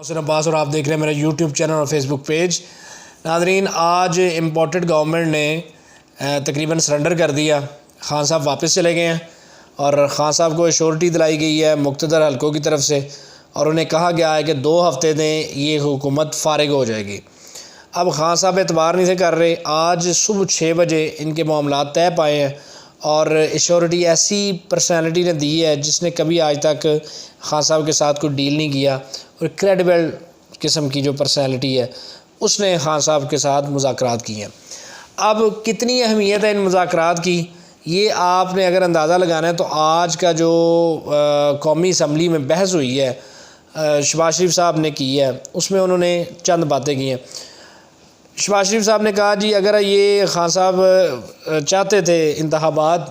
حسین عباس اور آپ دیکھ رہے ہیں میرا یوٹیوب چینل اور فیس بک پیج۔ ناظرین، آج امپورٹڈ گورنمنٹ نے تقریباً سرنڈر کر دیا، خان صاحب واپس چلے گئے ہیں اور خان صاحب کو ایشورٹی دلائی گئی ہے مقتدر حلقوں کی طرف سے، اور انہیں کہا گیا ہے کہ 2 ہفتے دیں یہ حکومت فارغ ہو جائے گی۔ اب خان صاحب اعتبار نہیں سے کر رہے، آج صبح 6 بجے ان کے معاملات طے پائے ہیں اور ایشورٹی ایسی پرسنالٹی نے دی ہے جس نے کبھی آج تک خان صاحب کے ساتھ کوئی ڈیل نہیں کیا، اور کریڈیبل قسم کی جو پرسنالٹی ہے اس نے خان صاحب کے ساتھ مذاکرات کیے ہیں۔ اب کتنی اہمیت ہے ان مذاکرات کی، یہ آپ نے اگر اندازہ لگانا ہے تو آج کا جو قومی اسمبلی میں بحث ہوئی ہے شہباز شریف صاحب نے کی ہے، اس میں انہوں نے چند باتیں کی ہیں۔ شہباز شریف صاحب نے کہا جی اگر یہ خان صاحب چاہتے تھے انتخابات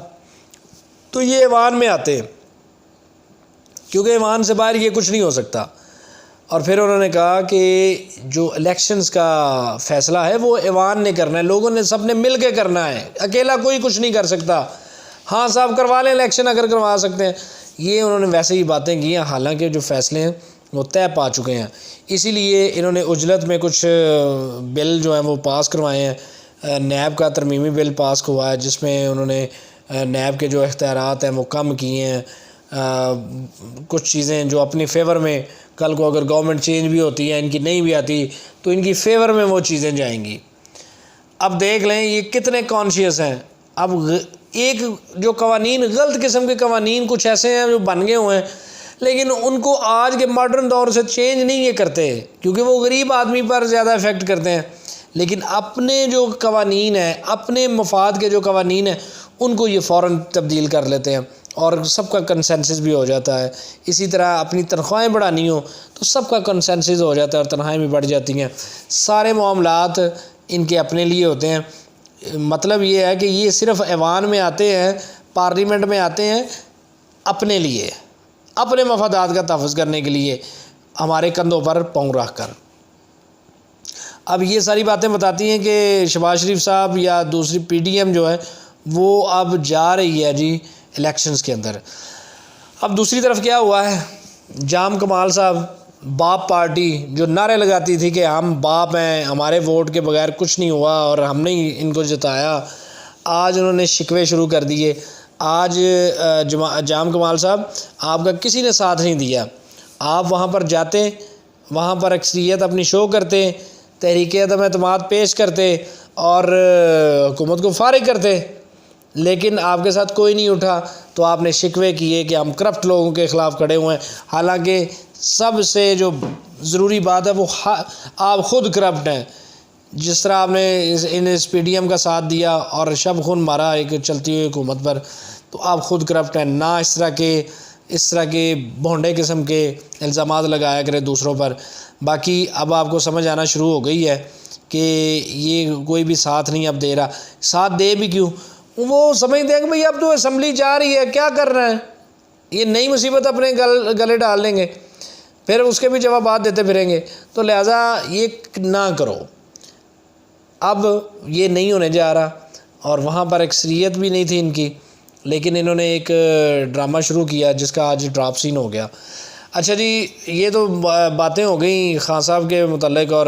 تو یہ ایوان میں آتے، کیونکہ ایوان سے باہر یہ کچھ نہیں ہو سکتا۔ اور پھر انہوں نے کہا کہ جو الیکشنز کا فیصلہ ہے وہ ایوان نے کرنا ہے، لوگوں نے سب نے مل کے کرنا ہے، اکیلا کوئی کچھ نہیں کر سکتا۔ ہاں صاحب کروا لیں الیکشن اگر کروا سکتے ہیں، یہ انہوں نے ویسے ہی باتیں کی ہیں، حالانکہ جو فیصلے ہیں وہ طے پا چکے ہیں۔ اسی لیے انہوں نے عجلت میں کچھ بل جو ہیں وہ پاس کروائے ہیں۔ نیب کا ترمیمی بل پاس ہوا ہے جس میں انہوں نے نیب کے جو اختیارات ہیں وہ کم کیے ہیں، کچھ چیزیں جو اپنی فیور میں، کل کو اگر گورنمنٹ چینج بھی ہوتی ہے ان کی نہیں بھی آتی تو ان کی فیور میں وہ چیزیں جائیں گی۔ اب دیکھ لیں یہ کتنے کانشیس ہیں۔ اب ایک جو قوانین، غلط قسم کے قوانین کچھ ایسے ہیں جو بن گئے ہوئے ہیں، لیکن ان کو آج کے ماڈرن دور سے چینج نہیں یہ کرتے کیونکہ وہ غریب آدمی پر زیادہ افیکٹ کرتے ہیں، لیکن اپنے جو قوانین ہیں، اپنے مفاد کے جو قوانین ہیں ان کو یہ فوراً تبدیل کر لیتے ہیں اور سب کا کنسنسس بھی ہو جاتا ہے۔ اسی طرح اپنی تنخواہیں بڑھانی ہو تو سب کا کنسنسس ہو جاتا ہے اور تنخواہیں بھی بڑھ جاتی ہیں۔ سارے معاملات ان کے اپنے لیے ہوتے ہیں۔ مطلب یہ ہے کہ یہ صرف ایوان میں آتے ہیں، پارلیمنٹ میں آتے ہیں اپنے لیے، اپنے مفادات کا تحفظ کرنے کے لیے، ہمارے کندھوں پر پاؤں رکھ کر۔ اب یہ ساری باتیں بتاتی ہیں کہ شہباز شریف صاحب یا دوسری پی ڈی ایم جو ہے وہ اب جا رہی ہے جی الیکشنز کے اندر۔ اب دوسری طرف کیا ہوا ہے، جام کمال صاحب، باپ پارٹی جو نعرے لگاتی تھی کہ ہم باپ ہیں، ہمارے ووٹ کے بغیر کچھ نہیں ہوا اور ہم نے ان کو جتایا، آج انہوں نے شکوے شروع کر دیے۔ آج جام کمال صاحب، آپ کا کسی نے ساتھ نہیں دیا، آپ وہاں پر جاتے، وہاں پر اکثریت اپنی شو کرتے، تحریک عدم اعتماد پیش کرتے اور حکومت کو فارغ کرتے، لیکن آپ کے ساتھ کوئی نہیں اٹھا تو آپ نے شکوے کیے کہ ہم کرپٹ لوگوں کے خلاف کھڑے ہوئے ہیں، حالانکہ سب سے جو ضروری بات ہے وہ آپ خود کرپٹ ہیں۔ جس طرح آپ نے اس پی ڈی ایم کا ساتھ دیا اور شب خون مارا ایک چلتی ہوئی حکومت پر، تو آپ خود کرپٹ ہیں۔ نہ اس طرح کے بھونڈے قسم کے الزامات لگایا کرے دوسروں پر۔ باقی اب آپ کو سمجھ آنا شروع ہو گئی ہے کہ یہ کوئی بھی ساتھ نہیں اب دے رہا، ساتھ دے بھی کیوں، وہ سمجھتے ہیں کہ بھئی اب تو اسمبلی جا رہی ہے، کیا کر رہے ہیں، یہ نئی مصیبت اپنے گلے ڈال لیں گے، پھر اس کے بھی جوابات دیتے پھریں گے، تو لہٰذا یہ نہ کرو۔ اب یہ نہیں ہونے جا رہا، اور وہاں پر اکثریت بھی نہیں تھی ان کی، لیکن انہوں نے ایک ڈرامہ شروع کیا جس کا آج ڈراپ سین ہو گیا۔ اچھا جی، یہ تو باتیں ہو گئیں خان صاحب کے متعلق، اور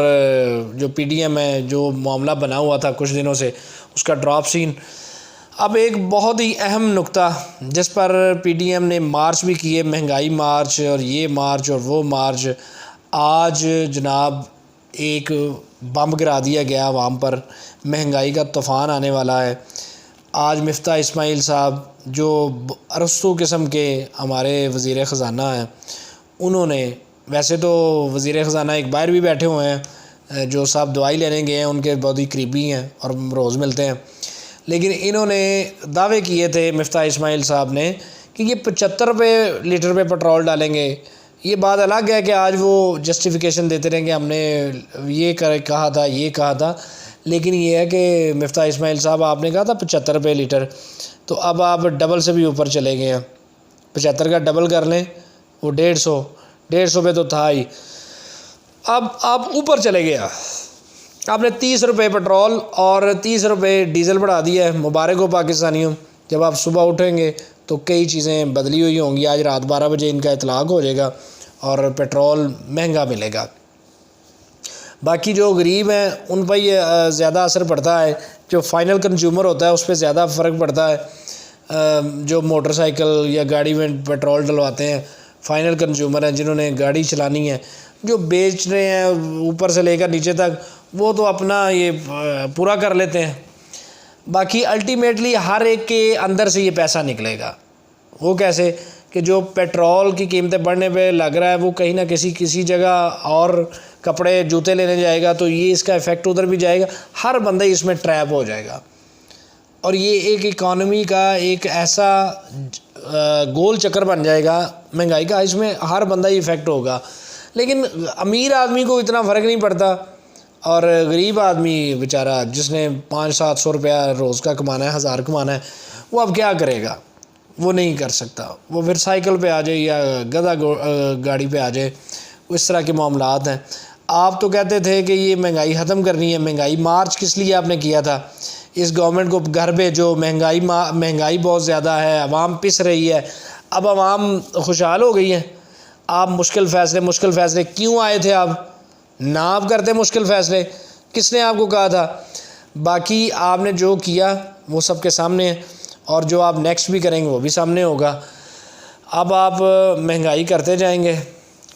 جو پی ڈی ایم ہے جو معاملہ بنا ہوا تھا کچھ دنوں سے اس کا ڈراپ سین۔ اب ایک بہت ہی اہم نقطہ جس پر پی ڈی ایم نے مارچ بھی کیے، مہنگائی مارچ اور یہ مارچ اور وہ مارچ، آج جناب ایک بم گرا دیا گیا عوام پر، مہنگائی کا طوفان آنے والا ہے۔ آج مفتاح اسماعیل صاحب جو ارسطو قسم کے ہمارے وزیر خزانہ ہیں، انہوں نے، ویسے تو وزیر خزانہ ایک باہر بھی بیٹھے ہوئے ہیں جو صاحب دوائی لینے گئے ہیں، ان کے بہت ہی قریبی ہیں اور روز ملتے ہیں، لیکن انہوں نے دعوے کیے تھے مفتاح اسماعیل صاحب نے کہ یہ 75 روپے لیٹر پہ پٹرول ڈالیں گے۔ یہ بات الگ ہے کہ آج وہ جسٹیفیکیشن دیتے رہیں کہ ہم نے یہ کہا تھا، یہ کہا تھا، لیکن یہ ہے کہ مفتاح اسماعیل صاحب آپ نے کہا تھا 75 روپے لیٹر، تو اب آپ ڈبل سے بھی اوپر چلے گئے ہیں، 75 کا ڈبل کر لیں، وہ 150 پہ تو تھا ہی، اب آپ اوپر چلے گئے، آپ نے 30 روپے پٹرول اور 30 روپے ڈیزل بڑھا دیا ہے۔ مبارک ہو پاکستانیوں، جب آپ صبح اٹھیں گے تو کئی چیزیں بدلی ہوئی ہوں گی۔ آج رات 12 بجے ان کا اطلاق ہو جائے گا اور پیٹرول مہنگا ملے گا۔ باقی جو غریب ہیں ان پہ یہ زیادہ اثر پڑتا ہے، جو فائنل کنزیومر ہوتا ہے اس پہ زیادہ فرق پڑتا ہے۔ جو موٹر سائیکل یا گاڑی میں پیٹرول ڈلواتے ہیں فائنل کنزیومر ہیں، جنہوں نے گاڑی چلانی ہے، جو بیچ رہے ہیں اوپر سے لے کر نیچے تک وہ تو اپنا یہ پورا کر لیتے ہیں۔ باقی الٹیمیٹلی ہر ایک کے اندر سے یہ پیسہ نکلے گا۔ وہ کیسے کہ جو پیٹرول کی قیمتیں بڑھنے پہ لگ رہا ہے وہ کہیں نہ کسی جگہ اور کپڑے جوتے لینے جائے گا تو یہ اس کا ایفیکٹ ادھر بھی جائے گا، ہر بندہ اس میں ٹریپ ہو جائے گا، اور یہ ایک اکانومی کا ایک ایسا گول چکر بن جائے گا مہنگائی کا، اس میں ہر بندہ ہی افیکٹ ہوگا۔ لیکن امیر آدمی کو اتنا فرق نہیں پڑتا، اور غریب آدمی بیچارہ جس نے 500-700 روپیہ روز کا کمانا ہے، 1000 کمانا ہے، وہ اب کیا کرے گا؟ وہ نہیں کر سکتا، وہ پھر سائیکل پہ آ جائے یا گدھا گاڑی پہ آ جائے، اس طرح کے معاملات ہیں۔ آپ تو کہتے تھے کہ یہ مہنگائی ختم کرنی ہے، مہنگائی مارچ کس لیے آپ نے کیا تھا؟ اس گورنمنٹ کو گھر بھیجو، مہنگائی بہت زیادہ ہے، عوام پس رہی ہے۔ اب عوام خوشحال ہو گئی ہے۔ آپ مشکل فیصلے کیوں آئے تھے؟ آپ نہ آپ کرتے مشکل فیصلے، کس نے آپ کو کہا تھا؟ باقی آپ نے جو کیا وہ سب کے سامنے ہے، اور جو آپ نیکسٹ بھی کریں گے وہ بھی سامنے ہوگا۔ اب آپ مہنگائی کرتے جائیں گے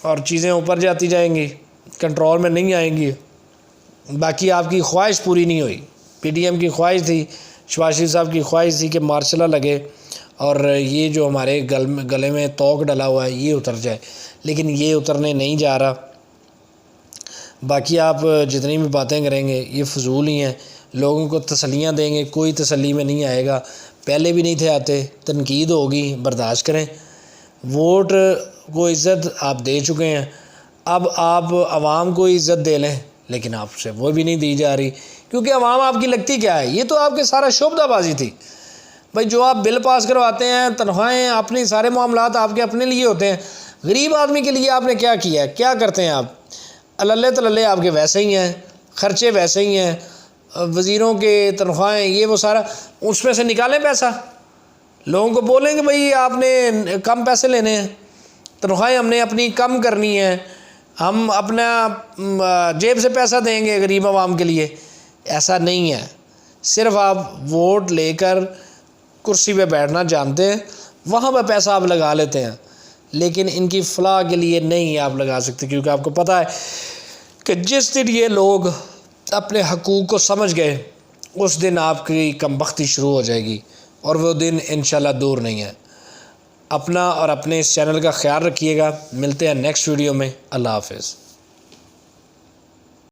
اور چیزیں اوپر جاتی جائیں گی، کنٹرول میں نہیں آئیں گی۔ باقی آپ کی خواہش پوری نہیں ہوئی، پی ڈی ایم کی خواہش تھی، شہباز شریف صاحب کی خواہش تھی کہ مارشلہ لگے اور یہ جو ہمارے گلے میں توق ڈلا ہوا ہے یہ اتر جائے، لیکن یہ اترنے نہیں جا رہا۔ باقی آپ جتنی بھی باتیں کریں گے یہ فضول ہی ہیں، لوگوں کو تسلیاں دیں گے، کوئی تسلی میں نہیں آئے گا، پہلے بھی نہیں تھے آتے۔ تنقید ہوگی، برداشت کریں۔ ووٹ کو عزت آپ دے چکے ہیں، اب آپ عوام کو عزت دے لیں، لیکن آپ سے وہ بھی نہیں دی جا رہی، کیونکہ عوام آپ کی لگتی کیا ہے؟ یہ تو آپ کے سارا شعبدہ بازی تھی۔ بھائی جو آپ بل پاس کرواتے ہیں، تنخواہیں، اپنے سارے معاملات آپ کے اپنے لیے ہوتے ہیں، غریب آدمی کے لیے آپ نے کیا کیا ہے؟ کیا کرتے ہیں آپ؟ اللہ تللے آپ کے ویسے ہی ہیں، خرچے ویسے ہی ہیں، وزیروں کے تنخواہیں یہ وہ سارا، اس میں سے نکالیں پیسہ، لوگوں کو بولیں کہ بھئی آپ نے کم پیسے لینے ہیں، تنخواہیں ہم نے اپنی کم کرنی ہے، ہم اپنا جیب سے پیسہ دیں گے غریب عوام کے لیے۔ ایسا نہیں ہے، صرف آپ ووٹ لے کر کرسی پہ بیٹھنا جانتے ہیں، وہاں پہ پیسہ آپ لگا لیتے ہیں، لیکن ان کی فلاح کے لیے نہیں آپ لگا سکتے، کیونکہ آپ کو پتہ ہے کہ جس دن یہ لوگ اپنے حقوق کو سمجھ گئے اس دن آپ کی کم بختی شروع ہو جائے گی، اور وہ دن انشاءاللہ دور نہیں ہے۔ اپنا اور اپنے اس چینل کا خیال رکھیے گا، ملتے ہیں نیکسٹ ویڈیو میں۔ اللہ حافظ۔